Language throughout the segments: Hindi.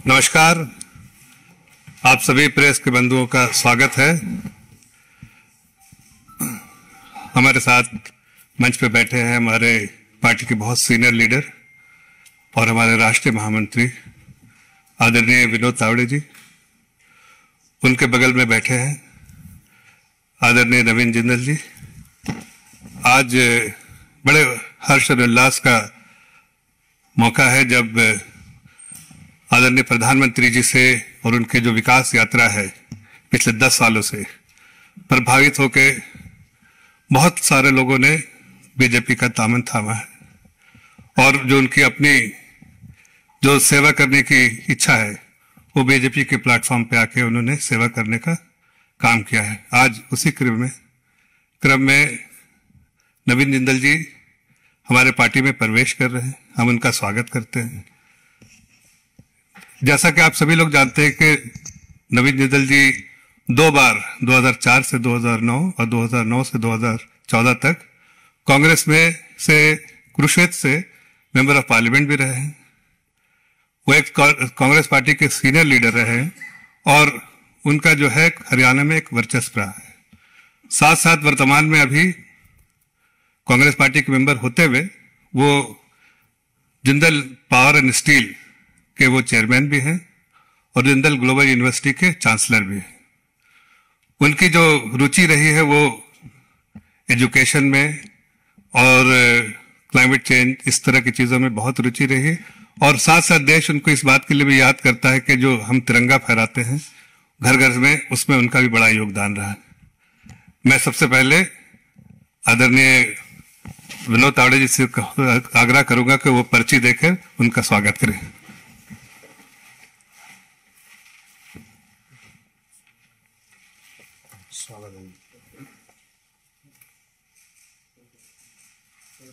नमस्कार। आप सभी प्रेस के बंधुओं का स्वागत है। हमारे साथ मंच पे बैठे हैं हमारे पार्टी के बहुत सीनियर लीडर और हमारे राष्ट्रीय महामंत्री आदरणीय विनोद तावड़े जी। उनके बगल में बैठे हैं आदरणीय नवीन जिंदल जी। आज बड़े हर्ष और उल्लास का मौका है जब आदरणीय प्रधानमंत्री जी से और उनके जो विकास यात्रा है पिछले 10 सालों से प्रभावित होकर बहुत सारे लोगों ने बीजेपी का दामन थामा है और जो उनकी अपनी जो सेवा करने की इच्छा है वो बीजेपी के प्लेटफॉर्म पे आके उन्होंने सेवा करने का काम किया है। आज उसी क्रम में नवीन जिंदल जी हमारे पार्टी में प्रवेश कर रहे हैं। हम उनका स्वागत करते हैं। जैसा कि आप सभी लोग जानते हैं कि नवीन जिंदल जी 2 बार 2004 से 2009 और 2009 से 2014 तक कांग्रेस में से कुरुक्षेत्र से मेंबर ऑफ पार्लियामेंट भी रहे हैं। वो एक कांग्रेस पार्टी के सीनियर लीडर रहे हैं और उनका जो है हरियाणा में एक वर्चस्व रहा है। साथ साथ वर्तमान में अभी कांग्रेस पार्टी के मेंबर होते हुए वो जिंदल पावर एंड स्टील के वो चेयरमैन भी हैं और जिंदल ग्लोबल यूनिवर्सिटी के चांसलर भी हैं। उनकी जो रुचि रही है वो एजुकेशन में और क्लाइमेट चेंज इस तरह की चीज़ों में बहुत रुचि रही है और साथ साथ देश उनको इस बात के लिए भी याद करता है कि जो हम तिरंगा फहराते हैं घर घर में, उसमें उनका भी बड़ा योगदान रहा है। मैं सबसे पहले आदरणीय विनोद तावड़े जी से आग्रह करूंगा कि वो पर्ची देकर उनका स्वागत करें।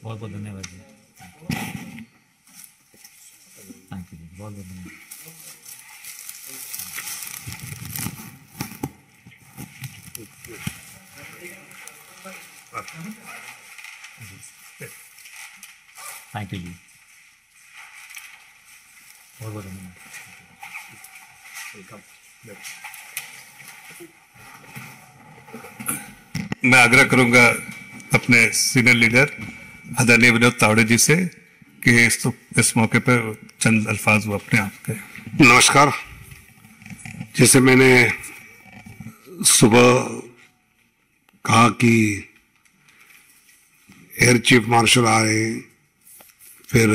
बहुत बहुत धन्यवाद जी। थैंक यू जी, बहुत बहुत धन्यवाद। थैंक यू जी, बहुत बहुत धन्यवाद। मैं आग्रह करूंगा अपने सीनियर लीडर आदरणीय विनोद तावड़े जी से कि इस मौके पर चंद अल्फाज वो अपने आप के। नमस्कार। जैसे मैंने सुबह कहा कि एयर चीफ मार्शल आए, फिर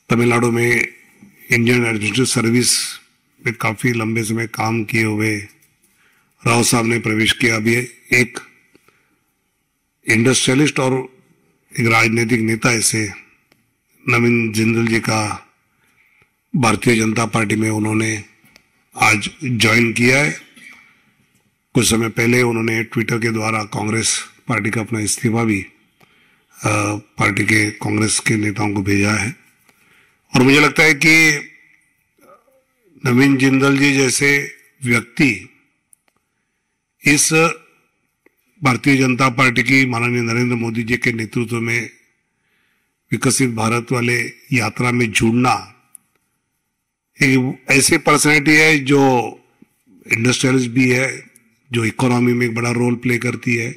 तमिलनाडु में इंडियन एडमिनिस्ट्रेटिव सर्विस में काफ़ी लंबे समय काम किए हुए राव साहब ने प्रवेश किया। अभी एक इंडस्ट्रियलिस्ट और एक राजनीतिक नेता ऐसे नवीन जिंदल जी का भारतीय जनता पार्टी में उन्होंने आज ज्वाइन किया है। कुछ समय पहले उन्होंने ट्विटर के द्वारा कांग्रेस पार्टी का अपना इस्तीफा भी पार्टी के कांग्रेस के नेताओं को भेजा है और मुझे लगता है कि नवीन जिंदल जी जैसे व्यक्ति इस भारतीय जनता पार्टी की माननीय नरेंद्र मोदी जी के नेतृत्व में विकसित भारत वाले यात्रा में जुड़ना, एक ऐसी पर्सनैलिटी है जो इंडस्ट्रियलिस्ट भी है, जो इकोनॉमी में एक बड़ा रोल प्ले करती है,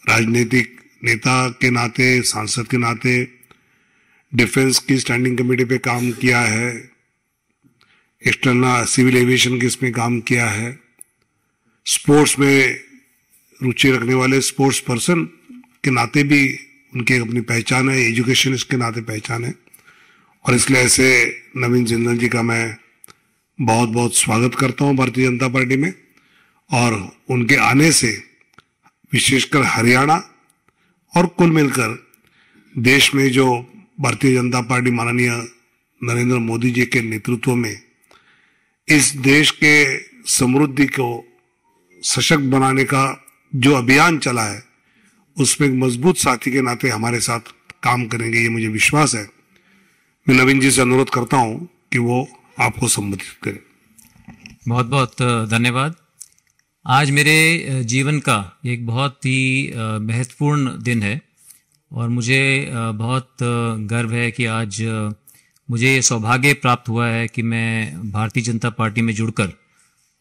राजनीतिक नेता के नाते, सांसद के नाते डिफेंस की स्टैंडिंग कमेटी पे काम किया है, एक्सटर्नल सिविल एविएशन के इसमें काम किया है, स्पोर्ट्स में रुचि रखने वाले स्पोर्ट्स पर्सन के नाते भी उनकी अपनी पहचान है, एजुकेशनिस्ट के नाते पहचान है और इसलिए ऐसे नवीन जिंदल जी का मैं बहुत बहुत स्वागत करता हूं भारतीय जनता पार्टी में और उनके आने से विशेषकर हरियाणा और कुल मिलकर देश में जो भारतीय जनता पार्टी माननीय नरेंद्र मोदी जी के नेतृत्व में इस देश के समृद्धि को सशक्त बनाने का जो अभियान चला है उसमें एक मजबूत साथी के नाते हमारे साथ काम करेंगे, ये मुझे विश्वास है। मैं नवीन जी से अनुरोध करता हूं कि वो आपको संबोधित करें। बहुत बहुत धन्यवाद। आज मेरे जीवन का एक बहुत ही महत्वपूर्ण दिन है और मुझे बहुत गर्व है कि आज मुझे ये सौभाग्य प्राप्त हुआ है कि मैं भारतीय जनता पार्टी में जुड़कर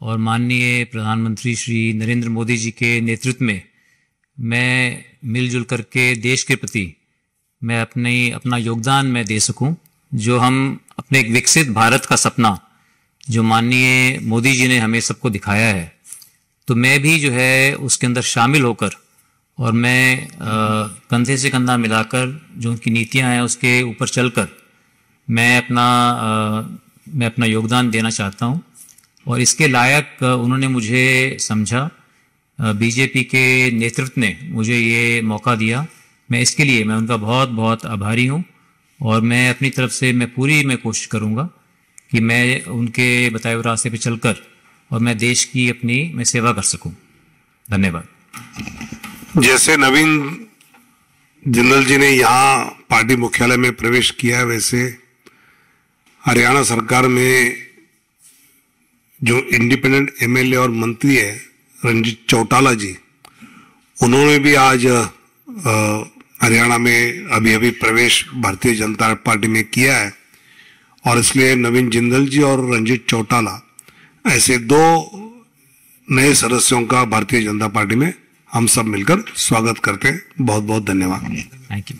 और माननीय प्रधानमंत्री श्री नरेंद्र मोदी जी के नेतृत्व में मैं मिलजुल करके देश के प्रति मैं अपना योगदान मैं दे सकूं, जो हम अपने एक विकसित भारत का सपना जो माननीय मोदी जी ने हमें सबको दिखाया है, तो मैं भी जो है उसके अंदर शामिल होकर और मैं कंधे से कंधा मिलाकर जो उनकी नीतियां हैं उसके ऊपर चलकर मैं अपना योगदान देना चाहता हूं। और इसके लायक उन्होंने मुझे समझा, बीजेपी के नेतृत्व ने मुझे ये मौका दिया। मैं इसके लिए मैं उनका बहुत बहुत आभारी हूं और मैं अपनी तरफ से मैं कोशिश करूंगा कि मैं उनके बताए हुए रास्ते पे चलकर और मैं देश की मैं सेवा कर सकूं। धन्यवाद। जैसे नवीन जिंदल जी ने यहाँ पार्टी मुख्यालय में प्रवेश किया, वैसे हरियाणा सरकार में जो इंडिपेंडेंट एमएलए और मंत्री है रंजीत चौटाला जी, उन्होंने भी आज हरियाणा में अभी प्रवेश भारतीय जनता पार्टी में किया है। और इसलिए नवीन जिंदल जी और रंजीत चौटाला ऐसे 2 नए सदस्यों का भारतीय जनता पार्टी में हम सब मिलकर स्वागत करते हैं। बहुत बहुत धन्यवाद। Thank you.